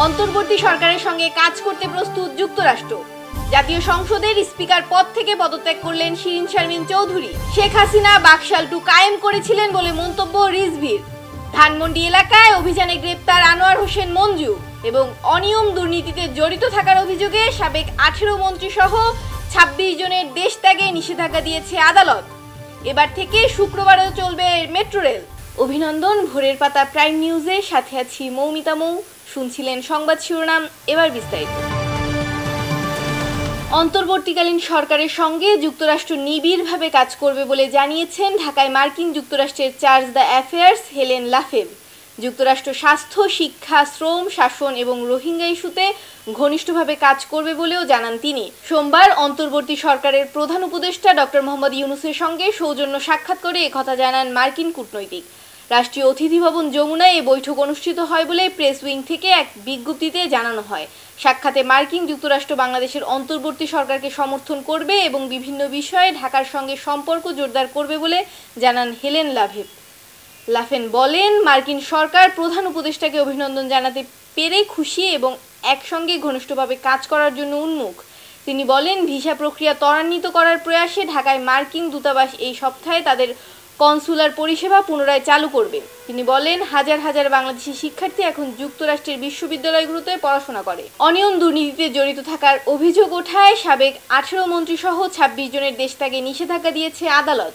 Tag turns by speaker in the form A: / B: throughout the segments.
A: অন্তর্বর্তী সরকারের সঙ্গে কাজ করতে প্রস্তুত যুক্তরাষ্ট্র। জাতীয় সংসদের স্পিকার পদ থেকে পদত্যাগ করলেন শিরীন শারমিন চৌধুরী। শেখ হাসিনা বাকশাল 2 কায়েম করেছিলেন বলে মন্তব্য রিজভীর। ধানমন্ডি এলাকায় অভিযানে গ্রেপ্তার আনোয়ার হোসেন মঞ্জু এবং অনিয়ম দুর্নীতিতে জড়িত থাকার অভিযোগে সাবেক 18 মন্ত্রী সহ 26 জনের দেশ ত্যাগে নিষেধাজ্ঞা দিয়েছে আদালত। এবার থেকে শুক্রবারও চলবে মেট্রো রেল। অভিনন্দন, ভোরের পাতা প্রাইম নিউজে সাথে আছি মৌমিতা মৌ। শুনছিলেন সংবাদ শিরোনাম, এবার বিস্তারিত। অন্তর্বর্তীকালীন সরকারের সঙ্গে যুক্তরাষ্ট্র নিবিড়ভাবে কাজ করবে বলে জানিয়েছেন ঢাকায় মার্কিন যুক্তরাষ্ট্রের চার্জ দ্য অ্যাফেয়ার্স হেলেন লাফেভ। যুক্তরাষ্ট্র স্বাস্থ্য, শিক্ষা, শ্রম, শাসন এবং রোহিঙ্গা ইস্যুতে ঘনিষ্ঠভাবে কাজ করবে বলেও জানান তিনি। সোমবার অন্তর্বর্তী সরকারের প্রধান উপদেষ্টা ডক্টর মোহাম্মদ ইউনূসের সঙ্গে সৌজন্য সাক্ষাৎ করে একথা জানান মার্কিন কূটনৈতিক। রাষ্ট্রীয় অতিথি ভবন যমুনায় এ বৈঠক অনুষ্ঠিত হয় বলে প্রেস উইং থেকে এক বিজ্ঞপ্তিতে জানানো হয়। সাক্ষাতে মার্কিন যুক্তরাষ্ট্র বাংলাদেশের অন্তর্বর্তী সরকারকে সমর্থন করবে এবং বিভিন্ন বিষয়ে ঢাকার সঙ্গে সম্পর্ক জোরদার করবে বলে জানান হেলেন লাফেন বলেন, মার্কিন সরকার প্রধান উপদেষ্টাকে অভিনন্দন জানাতে পেরে খুশি এবং একসঙ্গে ঘনিষ্ঠভাবে কাজ করার জন্য উন্মুখ। তিনি বলেন, ভিসা প্রক্রিয়া ত্বরান্বিত করার প্রয়াসে ঢাকায় মার্কিন দূতাবাস এই সপ্তাহে তাদের কনসুলার পরিষেবা পুনরায় চালু করবে। তিনি বলেন, হাজার হাজার বাংলাদেশি শিক্ষার্থী এখন যুক্তরাষ্ট্রের বিশ্ববিদ্যালয়গুলোতে পড়াশোনা করে। অনিয়ম দুর্নীতিতে জড়িত থাকার অভিযোগ ওঠায় সাবেক 18 মন্ত্রী সহ 26 জনের দেশ ত্যাগে নিষেধাজ্ঞা দিয়েছে আদালত।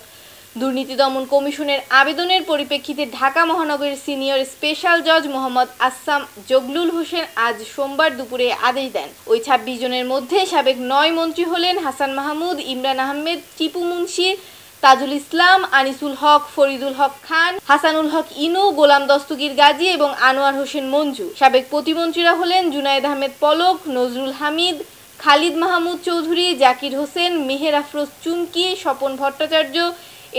A: দুর্নীতি দমন কমিশনের আবেদনের পরিপ্রেক্ষিতে ঢাকা মহানগরের সিনিয়র স্পেশাল জজ মোহাম্মদ আসাম জগলুল হোসেন আজ সোমবার দুপুরে আদেশ দেন। ওই 26 জনের মধ্যে সাবেক 9 মন্ত্রী হলেন হাসান মাহমুদ, ইমরান আহমেদ, টিপু মুন্সি, তাজুল ইসলাম, আনিসুল হক, ফরিদুল হক খান, হাসানুল হক ইনু, গোলাম দস্তগীর গাজী এবং আনোয়ার হোসেন মঞ্জু। সাবেক প্রতিমন্ত্রীরা হলেন জুনায়েদ আহমেদ পলক, নজরুল হামিদ, খালিদ মাহমুদ চৌধুরী, জাকির হোসেন, মেহের আফরোজ চুমকি, স্বপন ভট্টাচার্য,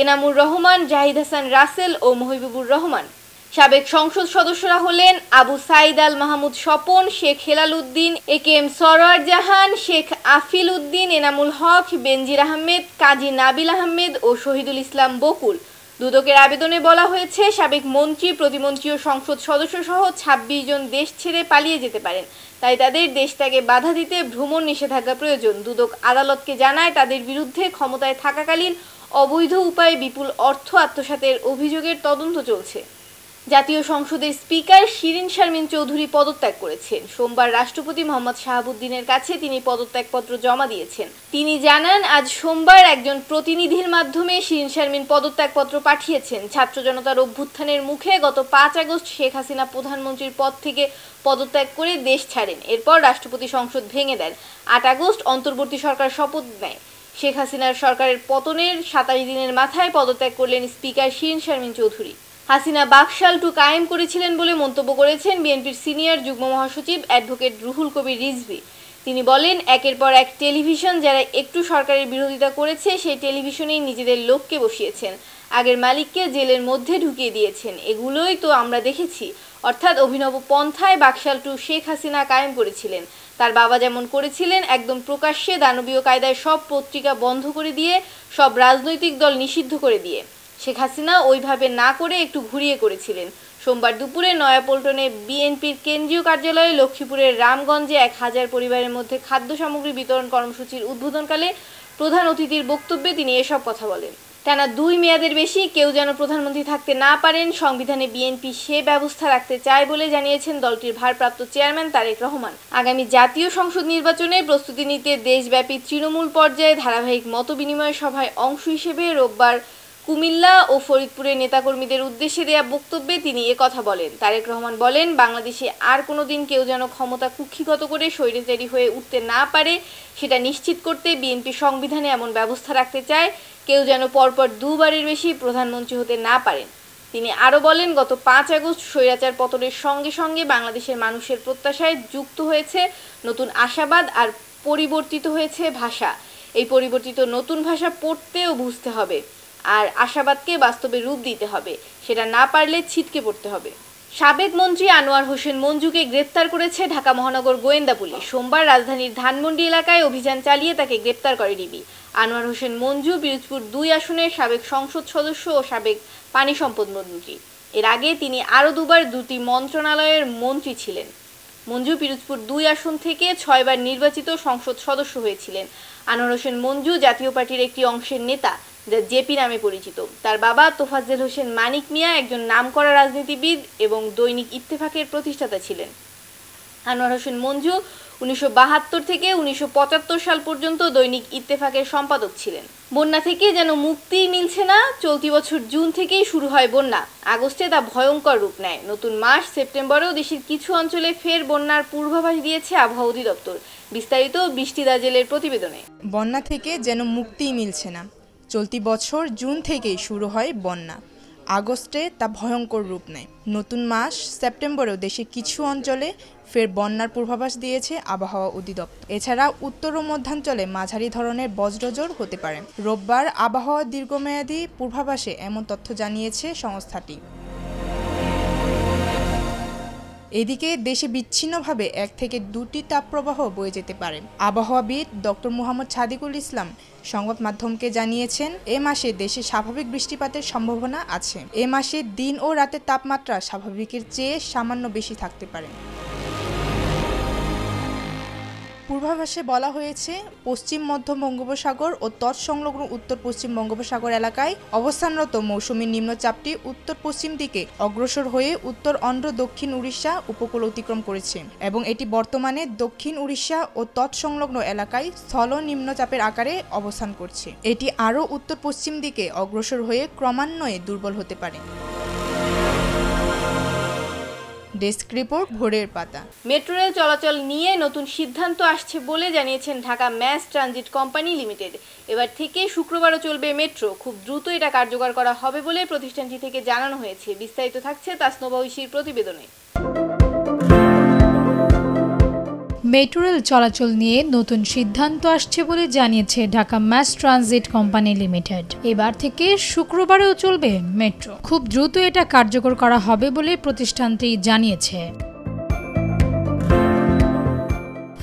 A: এনামুর রহমান, জাহিদ হাসান রাসেল ও মহিবুবুর রহমান। সাবেক সংসদ সদস্যরা হলেন আবু সাইদ আল মাহমুদ স্বপন, শেখ হেলাল উদ্দিন, একেএম সরওয়ার জাহান, শেখ আফিল উদ্দিন, এনামুল হক, বেনজির আহমেদ, কাজী নাবিল আহমেদ ও শহীদুল ইসলাম বকুল। দুদকের আবেদনে বলা হয়েছে, সাবেক মন্ত্রী, প্রতিমন্ত্রী ও সংসদ সদস্য সহ 26 জন দেশ ছেড়ে পালিয়ে যেতে পারেন। তাই তাদের দেশ ত্যাগে বাধা দিতে ভ্রমণ নিষেধাজ্ঞা প্রয়োজন। দুদক আদালতকে জানায়, তাদের বিরুদ্ধে ক্ষমতায় থাকাকালীন অবৈধ উপায়ে বিপুল অর্থ আত্মসাতের অভিযোগের তদন্ত চলছে। জাতীয় সংসদের স্পিকার শিরীন শারমিন চৌধুরী পদত্যাগ করেছেন। সোমবার রাষ্ট্রপতি মোহাম্মদ শাহাবুদ্দিনের কাছে তিনি পদত্যাগপত্র জমা দিয়েছেন। তিনি জানান, আজ সোমবার একজন প্রতিনিধির মাধ্যমে শিরীন শারমিন পদত্যাগপত্র পাঠিয়েছেন। ছাত্র জনতার অভ্যুত্থানের মুখে গত 5 আগস্ট শেখ হাসিনা প্রধানমন্ত্রীর পদ থেকে পদত্যাগ করে দেশ ছাড়েন। এরপর রাষ্ট্রপতি সংসদ ভেঙে দেন। 8 আগস্ট অন্তর্বর্তী সরকার শপথ নেয়। শেখ হাসিনার সরকারের পতনের 27 দিনের মাথায় পদত্যাগ করলেন স্পিকার শিরীন শারমিন চৌধুরী। হাসিনা বাকশাল 2 কায়েম করেছিলেন বলে মন্তব্য করেছেন বিএনপির সিনিয়র যুগ্ম মহাসচিব অ্যাডভোকেট রুহুল কবির রিজভী। তিনি বলেন, একের পর এক টেলিভিশন যারা একটু সরকারের বিরোধিতা করেছে সেই টেলিভিশনেই নিজেদের লোককে বসিয়েছেন, আগের মালিককে জেলের মধ্যে ঢুকিয়ে দিয়েছেন। এগুলোই তো আমরা দেখেছি। অর্থাৎ অভিনব পন্থায় বাকশাল 2 শেখ হাসিনা কায়েম করেছিলেন। তার বাবা যেমন করেছিলেন, একদম প্রকাশ্যে দানবীয় কায়দায় সব পত্রিকা বন্ধ করে দিয়ে, সব রাজনৈতিক দল নিষিদ্ধ করে দিয়ে। শেখ হাসিনা ওইভাবে না করে একটু ঘুরিয়ে করেছিলেন। সোমবার দুপুরে নয়াপল্টনে বিএনপির কেন্দ্রীয় কার্যালয়ে লক্ষ্মীপুরের রামগঞ্জে 1000 পরিবারের মধ্যে খাদ্য সামগ্রী বিতরণ কর্মসূচির উদ্বোধনকালে প্রধান অতিথির বক্তব্যে তিনি এসব কথা বলেন। টানা 2 মেয়াদের বেশি কেউ যেন প্রধানমন্ত্রী থাকতে না পারেন, সংবিধানে বিএনপি সে ব্যবস্থা রাখতে চায় বলে জানিয়েছেন দলটির ভারপ্রাপ্ত চেয়ারম্যান তারেক রহমান। আগামী জাতীয় সংসদ নির্বাচনে প্রস্তুতি নিতে দেশব্যাপী তৃণমূল পর্যায়ে ধারাবাহিক মতবিনিময় সভায় অংশ হিসেবে রোববার কুমিল্লা ও ফরিদপুরের নেতাকর্মীদের উদ্দেশ্যে দেয়া বক্তব্যে তিনি কথা বলেন। তারেক রহমান বলেন, বাংলাদেশে আর কোনোদিন কেউ যেন ক্ষমতা কুক্ষিগত করে স্বৈরাচারী হয়ে উঠতে না পারে, সেটা নিশ্চিত করতে বিএনপি সংবিধানে এমন ব্যবস্থা রাখতে চায়, কেউ যেন পরপর 2 বারের বেশি প্রধানমন্ত্রী হতে না পারেন। তিনি আরও বলেন, গত 5 আগস্ট স্বৈরাচার পতনের সঙ্গে সঙ্গে বাংলাদেশের মানুষের প্রত্যাশায় যুক্ত হয়েছে নতুন আশাবাদ আর পরিবর্তিত হয়েছে ভাষা। এই পরিবর্তিত নতুন ভাষা পড়তে ও বুঝতে হবে, আর আশাবাদকে বাস্তবে রূপ দিতে হবে। সেটা না পারলে ছিটকে পড়তে হবে। সাবেক মন্ত্রী আনোয়ার হোসেন মঞ্জুকে গ্রেপ্তার করেছে ঢাকা মহানগর গোয়েন্দা পুলিশ। সোমবার রাজধানীর ধানমন্ডি এলাকায় অভিযান চালিয়ে তাকে গ্রেপ্তার করে ডিবি। আনোয়ার হোসেন মঞ্জু পিরোজপুর 2 আসনের সাবেক সংসদ সদস্য ও সাবেক পানি সম্পদ মন্ত্রী। এর আগে তিনি আরও 2বার 2টি মন্ত্রণালয়ের মন্ত্রী ছিলেন। মঞ্জু পিরোজপুর 2 আসন থেকে 6 বার নির্বাচিত সংসদ সদস্য হয়েছিলেন। আনোয়ার হোসেন মঞ্জু জাতীয় পার্টির একটি অংশের নেতা, যা জেপি নামে পরিচিত। তার বাবা তোফাজ্জল হোসেন মানিক মিয়া একজন নামকরা রাজনীতিবিদ এবং দৈনিক ইত্তেফাকের প্রতিষ্ঠাতা ছিলেন। আনোয়ার হোসেন মঞ্জু 1972 থেকে 1975 সাল পর্যন্ত দৈনিক ইত্তেফাকের সম্পাদক ছিলেন। বন্যা থেকে যেন মুক্তিই মিলছে না। চলতি বছর জুন থেকেই শুরু হয় বন্যা, আগস্টে তা ভয়ঙ্কর রূপ নেয়। নতুন মাস সেপ্টেম্বরেও দেশের কিছু অঞ্চলে ফের বন্যার পূর্বাভাস দিয়েছে আবহাওয়া অধিদপ্তর। বিস্তারিত বৃষ্টি দাজেলের প্রতিবেদনে।
B: বন্যা থেকে যেন মুক্তিই মিলছে না। চলতি বছর জুন থেকেই শুরু হয় বন্যা, আগস্টে তা ভয়ঙ্কর রূপ নেয়। নতুন মাস সেপ্টেম্বরেও দেশের কিছু অঞ্চলে ফের বন্যার পূর্বাভাস দিয়েছে আবহাওয়া অধিদপ্তর। এছাড়া উত্তর ও মধ্যাঞ্চলে মাঝারি ধরনের বজ্রঝড় হতে পারে। রোববার আবহাওয়া দীর্ঘমেয়াদী পূর্বাভাসে এমন তথ্য জানিয়েছে সংস্থাটি। এদিকে দেশে বিচ্ছিন্নভাবে 1 থেকে 2টি তাপপ্রবাহ বয়ে যেতে পারে। আবহাওয়াবিদ ডক্টর মোহাম্মদ সাদিকুল ইসলাম সংবাদ মাধ্যমকে জানিয়েছেন, এ মাসে দেশে স্বাভাবিক বৃষ্টিপাতের সম্ভাবনা আছে। এ মাসে দিন ও রাতের তাপমাত্রা স্বাভাবিকের চেয়ে সামান্য বেশি থাকতে পারে। পূর্বাভাসে বলা হয়েছে, পশ্চিম মধ্য বঙ্গোপসাগর ও তৎসংলগ্ন উত্তর পশ্চিম বঙ্গোপসাগর এলাকায় অবস্থানরত মৌসুমী নিম্নচাপটি উত্তর পশ্চিম দিকে অগ্রসর হয়ে উত্তর অন্ধ্র দক্ষিণ উড়িষ্যা উপকূল অতিক্রম করেছে এবং এটি বর্তমানে দক্ষিণ উড়িষ্যা ও তৎসংলগ্ন এলাকায় স্থল নিম্নচাপের আকারে অবস্থান করছে। এটি আরও উত্তর পশ্চিম দিকে অগ্রসর হয়ে ক্রমান্বয়ে দুর্বল হতে পারে। ডেস্ক রিপোর্ট, ভোরের পাতা।
A: মেট্রো রেল চলাচল নিয়ে নতুন সিদ্ধান্ত আসছে বলে জানিয়েছেন Dhaka mass transit company limited. এবার থেকে শুক্রবারও চলবে মেট্রো। খুব দ্রুত এটা কার্যকর করা হবে বলে প্রতিষ্ঠানটি থেকে জানানো হয়েছে। বিস্তারিত থাকছে তাসনোভা ঐশীর প্রতিবেদনে।
C: মেট্রো রেল চলাচল নিয়ে নতুন সিদ্ধান্ত আসছে বলে জানিয়েছে Dhaka mass transit company limited. এবার থেকে শুক্রবারেও চলবে মেট্রো। খুব দ্রুত এটা কার্যকর করা হবে বলে প্রতিষ্ঠানটি জানিয়েছে।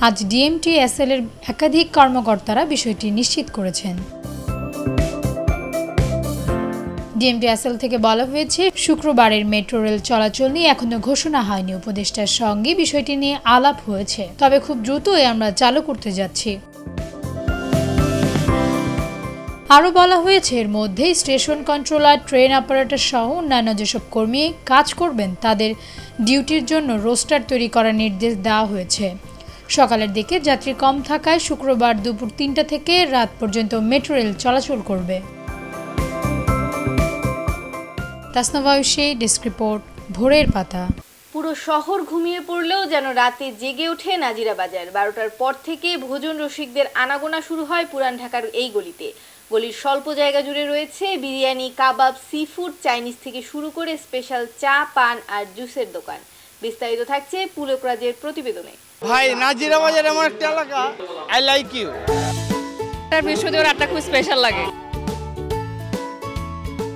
C: আজ ডিএমটিএসএল এর একাধিক কর্মকর্তারা বিষয়টি নিশ্চিত করেছেন। ডিএমটিএসএল থেকে বলা হয়েছে, শুক্রবারের মেট্রো রেল চলাচল নিয়ে এখনো ঘোষণা হয়নি। উপদেষ্টার সঙ্গে বিষয়টি নিয়ে আলাপ হয়েছে, তবে খুব দ্রুতই আমরা চালু করতে যাচ্ছি। আরও বলা হয়েছে, এর মধ্যে স্টেশন কন্ট্রোলার, ট্রেন অপারেটর সহ অন্যান্য যেসব কর্মী কাজ করবেন তাদের ডিউটির জন্য রোস্টার তৈরি করার নির্দেশ দেওয়া হয়েছে। সকালের দিকে যাত্রী কম থাকায় শুক্রবার দুপুর 3টা থেকে রাত পর্যন্ত মেট্রো রেল চলাচল করবে। তাসনোভা ঐশী, ডেস্ক রিপোর্ট, ভোরের পাতা।
A: পুরো শহর ঘুমিয়ে পড়লেও যেন রাতে জেগে ওঠে নাজিরা বাজার। 12টার পর থেকে ভোজন রসিকদের আনাগোনা শুরু হয় পুরান ঢাকার এই গলিতে। গলির স্বল্প জায়গা জুড়ে রয়েছে বিরিয়ানি, কাবাব, সি ফুড, চাইনিজ থেকে শুরু করে স্পেশাল চা, পান আর জুসের দোকান। বিস্তারিত থাকছে পুলক রাজের প্রতিবেদনে।
D: ভাই, নাজিরা বাজার এমন একটা এলাকা, আই লাইক ইউ।
E: বৃহস্পতিবার রাতটা খুব স্পেশাল লাগে।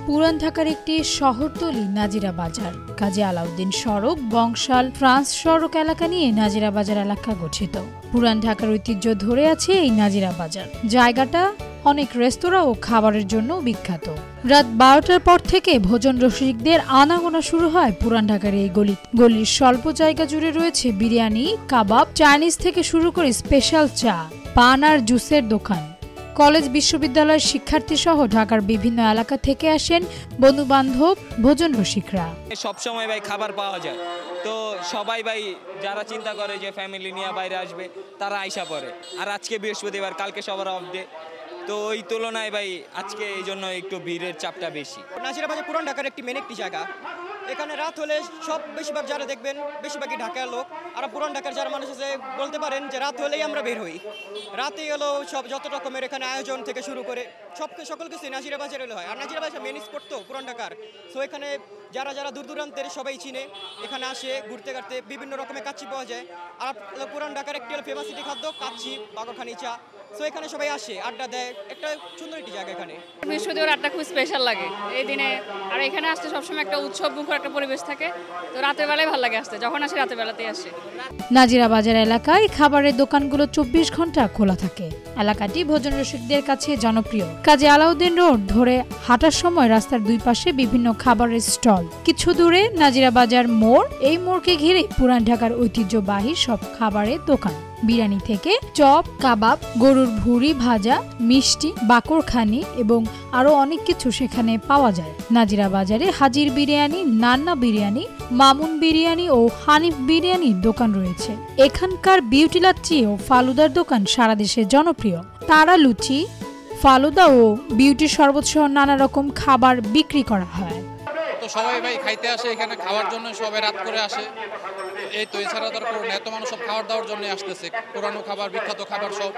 C: পুরান ঢাকার একটি শহরতলি নাজিরা বাজার। কাজী আলাউদ্দিন সড়ক, বংশাল, ফ্রান্স সড়ক এলাকা নিয়ে নাজিরা বাজার এলাকা গঠিত। পুরান ঢাকার ঐতিহ্য ধরে আছে এই নাজিরা বাজার। জায়গাটা অনেক রেস্তোরাঁ ও খাবারের জন্য বিখ্যাত। রাত 12টার পর থেকে ভোজন রসিকদের আনাগোনা শুরু হয় পুরান ঢাকার এই গলির স্বল্প জায়গা জুড়ে রয়েছে বিরিয়ানি, কাবাব, চাইনিজ থেকে শুরু করে স্পেশাল চা, পান আর জুসের দোকান। কলেজ, বিশ্ববিদ্যালয়ের শিক্ষার্থী সহ ঢাকার বিভিন্ন এলাকা থেকে আসেন বন্ধু বান্ধব, ভোজন রসিকরা।
F: সবসময় ভাই খাবার পাওয়া যায়, তো সবাই ভাই যারা চিন্তা করে যে ফ্যামিলি নিয়ে বাইরে আসবে তারা আইসা পড়ে। আর আজকে বৃহস্পতিবার, কালকে সবার অফ ডে, তো ওই তুলনায় ভাই আজকে এই জন্য একটু ভিড়ের চাপটা বেশি।
G: নাজিরা বাজার পুরান ঢাকার একটি মেন একটি জায়গা। এখানে রাত হলে সব বেশিরভাগ যারা দেখবেন বেশিরভাগই ঢাকার লোক, আর পুরান ঢাকার যারা মানুষ আছে বলতে পারেন যে রাত হলেই আমরা বের হই। রাতে এলো সব যত রকমের এখানে আয়োজন থেকে শুরু করে সকল কিছু নাজিরা বাজার এলো হয়। আর নাজিরা বাজার মেন স্পট তো পুরান ঢাকার, সো এখানে যারা যারা দূর দূরান্তের সবাই চিনে, এখানে আসে ঘুরতে ঘুরতে। বিভিন্ন রকমের কাচ্চি পাওয়া যায়। আর পুরান ঢাকার একটি হলো ফেমাসিটি খাদ্য কাচ্চি, বাগরখানি চা। সো এখানে সবাই আসে, আড্ডা দেয়, একটা সুন্দর একটি জায়গা এখানে।
E: বৃহস্পতিবার রাতটা খুব স্পেশাল লাগে এই দিনে, আর এখানে আসতে সবসময় একটা উৎসব মুখর একটা পরিবেশ থাকে, তো রাতের বেলায় ভালো লাগে আসতে, যখন আসি রাতের বেলাতেই আসে।
C: নাজিরা বাজার এলাকায় খাবারের দোকানগুলো 24 ঘন্টা খোলা থাকে। এলাকাটি ভোজন রসিকদের কাছে জনপ্রিয়। কাজী আলাউদ্দিন রোড ধরে হাঁটার সময় রাস্তার দুই পাশে বিভিন্ন খাবারের স্টল। কিছু দূরে নাজিরা বাজার মোড়, এই মোড়কে ঘিরে পুরান ঢাকার ঐতিহ্যবাহী সব খাবারের দোকান। বিরিয়ানি থেকে চপ, কাবাব, গরুর ভুঁড়ি ভাজা, মিষ্টি, বাকরখানি এবং আরো অনেক কিছু সেখানে পাওয়া যায়। নাজিরা বাজারে হাজির বিরিয়ানি, নান্না বিরিয়ানি, মামুন বিরিয়ানি ও হানিফ বিরিয়ানির দোকান রয়েছে। এখানকার বিউটি লাচ্ছি ও ফালুদার দোকান সারা দেশে জনপ্রিয়। তারা লুচি, ফালুদা ও বিউটি শরবত সহ নানা রকম খাবার বিক্রি করা হয়।
H: তো সবাই ভাই খাইতে আসে, এখানে খাওয়ার জন্য সবাই রাত করে আসে। এই তো এছাড়া তার করুন, এত মানুষ সব খাবার দাওয়ার জন্য আসতেছে, পুরানো খাবার, বিখ্যাত খাবার সব।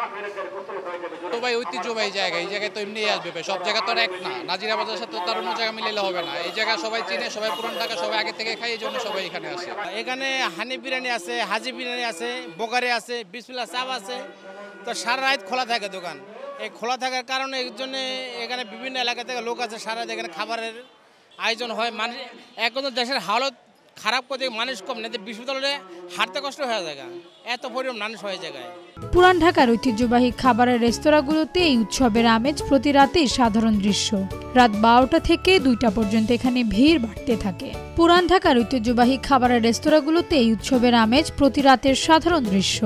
H: তো ভাই ঐতিহ্যবাহী জায়গা, এই জায়গায় তো এমনি আসবে ভাই, সব জায়গা তো আর এক না। নাজিরা বাজারের সাথে তার অন্য জায়গা মিলাইলে হবে না। এই জায়গা সবাই চিনে, সবাই পুরান ঢাকা, সবাই আগে থেকে খাই, এই জন্য সবাই এখানে আসে।
D: এখানে হানিফ বিরিয়ানি আছে, হাজি বিরিয়ানি আছে, বোকারি আছে, বিসমিল্লাহ চাপ আছে। তো সারা রাত খোলা থাকে দোকান। এই খোলা থাকার কারণে এই জন্য এখানে বিভিন্ন এলাকা থেকে লোক আছে, সারা রাত এখানে খাবারের আয়োজন হয়। মানুষ এখন তো দেশের হালত খারাপ করে মানুষ কম না, বিশ্ববিদ্যালয়ে হাঁটতে কষ্ট হয়ে যায়, এত পরিমাণ মানুষ হয়ে যায়।
C: পুরান ঢাকার ঐতিহ্যবাহী খাবারের রেস্তোরাঁগুলোতে এই উৎসবের আমেজ প্রতি রাতেই সাধারণ দৃশ্য। রাত 12টা থেকে 2টা পর্যন্ত এখানে ভিড় বাড়তে থাকে। পুরান ঢাকার ঐতিহ্যবাহী খাবারের রেস্তোরাঁগুলোতে এই উৎসবের আমেজ প্রতি রাতের সাধারণ দৃশ্য।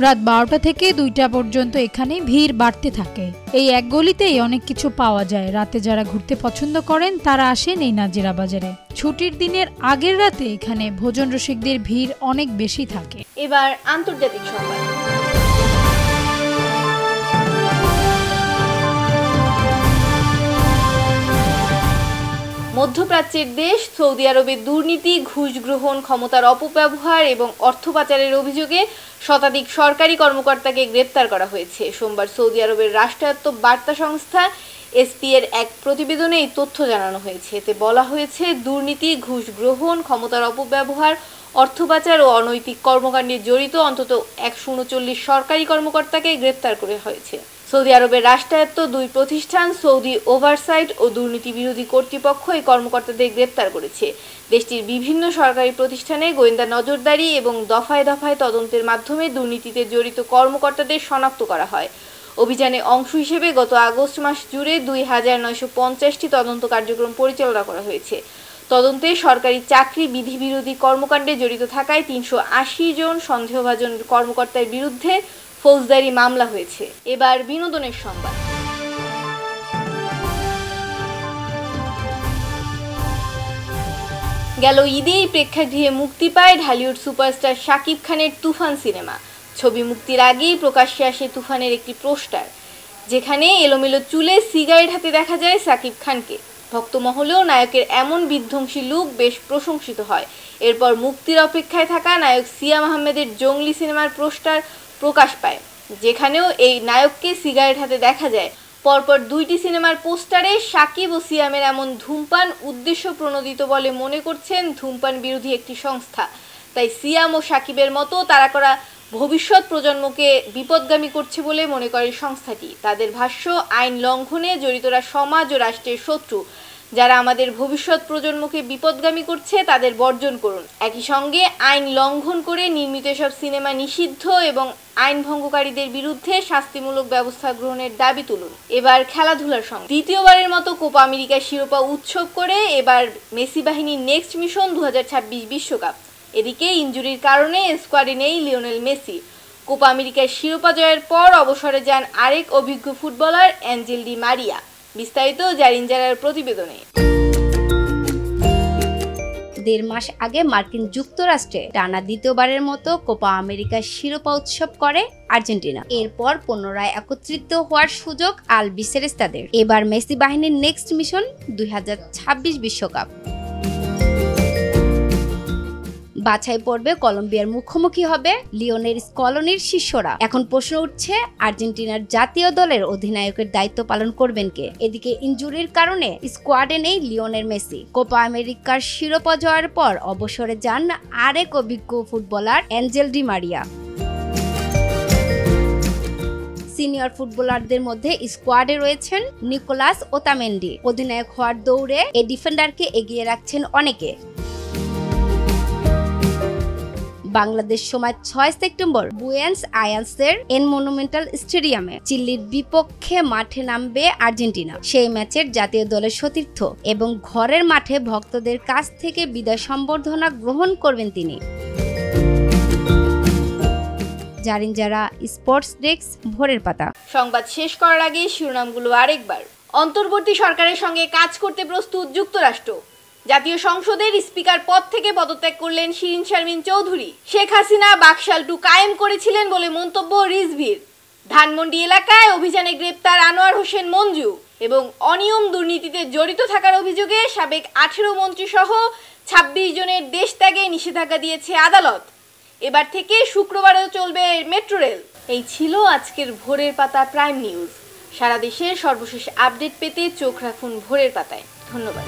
C: রাত 12টা থেকে 2টা পর্যন্ত এখানে ভিড় বাড়তে থাকে। এই এক গলিতেই অনেক কিছু পাওয়া যায়। রাতে যারা ঘুরতে পছন্দ করেন তারা আসেন এই নাজিরা বাজারে। ছুটির দিনের আগের রাতে এখানে ভোজন রসিকদের ভিড় অনেক বেশি থাকে।
A: এবার আন্তর্জাতিক সংবাদ। মধ্যপ্রাচ্যের দেশ সৌদি আরবে দুর্নীতি, ঘুষ গ্রহণ, ক্ষমতার অপব্যবহার এবং অর্থ পাচারের অভিযোগে শতাধিক সরকারি কর্মকর্তাকে গ্রেপ্তার করা হয়েছে। সোমবার সৌদি আরবের রাষ্ট্রায়ত্ত বার্তা সংস্থা এসপি এর এক প্রতিবেদনে এই তথ্য জানানো হয়েছে। এতে বলা হয়েছে, দুর্নীতি, ঘুষ গ্রহণ, ক্ষমতার অপব্যবহার, অর্থ পাচার ও অনৈতিক কর্মকাণ্ডে জড়িত অন্তত 139 সরকারি কর্মকর্তাকে গ্রেপ্তার করা হয়েছে। সৌদি আরবের রাষ্ট্রায়ত্ত দুই প্রতিষ্ঠান সৌদি ওভারসাইট ও দুর্নীতি বিরোধী কর্তৃপক্ষ এই কর্মকর্তাদের গ্রেপ্তার করেছে। দেশটির বিভিন্ন সরকারি প্রতিষ্ঠানে গোয়েন্দা নজরদারি এবং দফায় দফায় তদন্তের মাধ্যমে দুর্নীতিতে জড়িত কর্মকর্তাদের শনাক্ত করা হয়। অভিযানে অংশ হিসেবে গত আগস্ট মাস জুড়ে 2950টি তদন্ত কার্যক্রম পরিচালনা করা হয়েছে। তদন্তে সরকারি চাকরি বিধি বিরোধী কর্মকাণ্ডে জড়িত থাকায় 380 জন সন্দেহভাজন কর্মকর্তার বিরুদ্ধে ফৌজদারি মামলা হয়েছে। এবার বিনোদনের সংবাদ। গেল ঈদেই প্রেক্ষাগৃহে মুক্তি পায় ঢালিউড সুপারস্টার শাকিব খানের তুফান সিনেমা। ছবি মুক্তির আগেই প্রকাশ্যে আসে তুফানের একটি পোস্টার, যেখানে এলোমেলো চুলে সিগারেট হাতে দেখা যায় শাকিব খানকে। ভক্তমহলেও নায়কের এমন বিধ্বংসী লুক বেশ প্রশংসিত হয়। এরপর মুক্তির অপেক্ষায় থাকা নায়ক সিয়াম আহমেদের জঙ্গলি সিনেমার পোস্টার প্রকাশ পায়, যেখানেও এই নায়ককে সিগারেট হাতে দেখা যায়। পরপর দুইটি সিনেমার পোস্টারে শাকিব ও সিয়ামের এমন ধূমপান উদ্দেশ্য প্রণোদিত বলে মনে করছেন ধূমপান বিরোধী একটি সংস্থা। তাই সিয়াম ও শাকিবের মতো তারা করা ভবিষ্যৎ প্রজন্মকে বিপদগামী করছে বলে মনে করে সংস্থাটি। তাদের ভাষ্য, আইন লঙ্ঘনে জড়িতরা সমাজ ও রাষ্ট্রের শত্রু। যারা আমাদের ভবিষ্যৎ প্রজন্মকে বিপদগামী করছে তাদের বর্জন করুন। একই সঙ্গে আইন লঙ্ঘন করে নির্মিত সব সিনেমা নিষিদ্ধ এবং আইন ভঙ্গকারীদের বিরুদ্ধে শাস্তিমূলক ব্যবস্থা গ্রহণের দাবি তুলুন। এবার খেলাধুলার সঙ্গে দ্বিতীয়বারের মতো কোপা আমেরিকার শিরোপা উৎসব করে এবার মেসি বাহিনীর নেক্সট মিশন 2026 বিশ্বকাপ। এদিকে ইনজুরির কারণে স্কোয়াডে নেই লিওনেল মেসি। কোপা আমেরিকার শিরোপা জয়ের পর অবসরে যান আরেক অভিজ্ঞ ফুটবলার অ্যাঞ্জেল ডি মারিয়া। বিস্তারিত জারিন জারার প্রতিবেদনে।
I: 1.5 মাস আগে মার্কিন যুক্তরাষ্ট্রে টানা দ্বিতীয়বারের মতো কোপা আমেরিকার শিরোপা উৎসব করে আর্জেন্টিনা। এরপর পুনরায় একত্রিত হওয়ার সুযোগ আলবিসেরেস্তাদের। এবার মেসি বাহিনীর নেক্সট মিশন 2026 বিশ্বকাপ। বাছাই পর্বে কলম্বিয়ার মুখোমুখি হবে লিওনেল স্কলনির শিষ্যরা। এখন প্রশ্ন উঠছে, আর্জেন্টিনার জাতীয় দলের অধিনায়কের দায়িত্ব পালন করবেন কে? এদিকে ইনজুরির কারণে স্কোয়াডে নেই লিওনেল মেসি। কোপা আমেরিকার শিরোপা জয়ের পর অবসরে যান আরেক অভিজ্ঞ footballer Angel Di Maria. Senior ফুটবলারদের মধ্যে স্কোয়াডে রয়েছেন নিকোলাস ওতামেন্ডি। অধিনায়ক হওয়ার দৌড়ে এই ডিফেন্ডারকে এগিয়ে রাখছেন অনেকে। বাংলাদেশ সময় 6 সেপ্টেম্বর বুয়েন্স আয়ার্সের এন মনুমেন্টাল স্টেডিয়ামে চিলির বিপক্ষে মাঠে নামবে আর্জেন্টিনা। সেই ম্যাচের জাতীয় দলের সতীর্থ এবং ঘরের মাঠে ভক্তদের কাছ থেকে বিদায় সম্বর্ধনা গ্রহণ করবেন তিনি। জারিন যারা, স্পোর্টস ডেস্ক, ভোরের পাতা।
A: সংবাদ শেষ করার আগে শিরোনামগুলো আরেকবার। অন্তর্বর্তী সরকারের সঙ্গে কাজ করতে প্রস্তুত যুক্তরাষ্ট্র। জাতীয় সংসদের স্পিকার পদ থেকে পদত্যাগ করলেন শিরিন শারমিন চৌধুরী। শেখ হাসিনা বাকশাল 2 কায়েম করেছিলেন বলে মন্তব্য রিজভির। ধানমন্ডি এলাকায় অভিযানে গ্রেপ্তার আনোয়ার হোসেন মঞ্জু এবং অনিয়ম দুর্নীতিতে জড়িত থাকার অভিযোগে সাবেক 18 মন্ত্রী সহ 26 জনের দেশ ত্যাগে নিষেধাজ্ঞা দিয়েছে আদালত। এবার থেকে শুক্রবারেও চলবে মেট্রো রেল। এই ছিল আজকের ভোরের পাতা প্রাইম নিউজ। সারা দেশের সর্বশেষ আপডেট পেতে চোখ রাখুন ভোরের পাতায়। ধন্যবাদ।